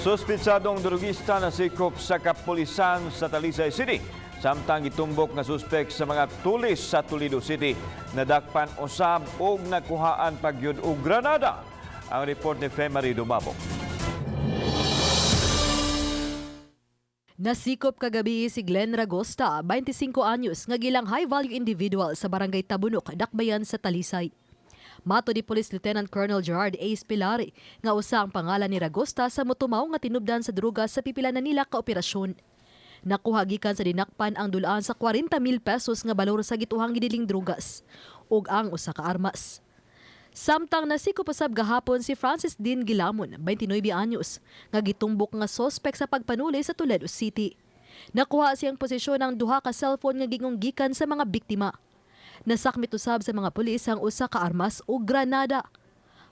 Suspetsadong durugista na sikop sa kapolisan sa Talisay City. Samtang gitumbok na suspek sa mga tulis sa Toledo City. Nadakpan usab og nakuhaan pagyud og granada. Ang report ni Femari Dumabok. Nasikop kagabi si Glenn Ragosta, 25 anyos, nga gilang high-value individual sa barangay Tabunok, Dakbayan sa Talisay. Mato ni Police Lieutenant Colonel Gerard A. Spilari nga usa ang pangalan ni Ragosta sa motumaw nga tinubdan sa druga sa pipila na nila ka operasyon. Nakuha gikan sa dinakpan ang dulaan sa 40,000 pesos nga balor sa gituhang gidiling drugas ug ang usa ka armas. Samtang nasikop usab gahapon si Francis Dean Gilamon, 29 anyos, nga gitumbok nga suspek sa pagpanuli sa Toledo City. Nakuha siyang posisyon ng duha ka cellphone nga gingong gikan sa mga biktima. Nasakmit usab sa mga pulis ang usa ka armas o granada.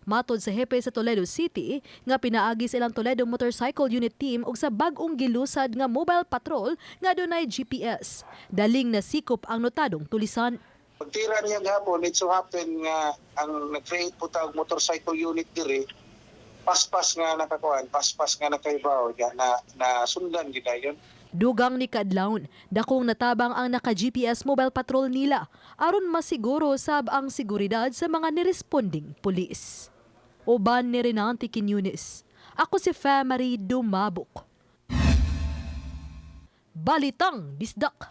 Matod sa hepe sa Toledo City nga pinaagi silang Toledo Motorcycle Unit Team og sa bag-ong gilusad nga mobile patrol nga dunay GPS. Daling nasikop ang notadong tulisan. Pagtira niya gahapon, it so happen nga ang nag-create po tawag motorcycle unit diri, paspas nga nakakuan, paspas nga nakaibaw, na sundan gina yun. Dugang ni kadlawon, dakong natabang ang naka-GPS mobile patrol nila aron masiguro sab ang seguridad sa mga niresponding pulis. Uban ni Renante Quiñones. Ako si Femari Dumabok. Balitang Bisdak.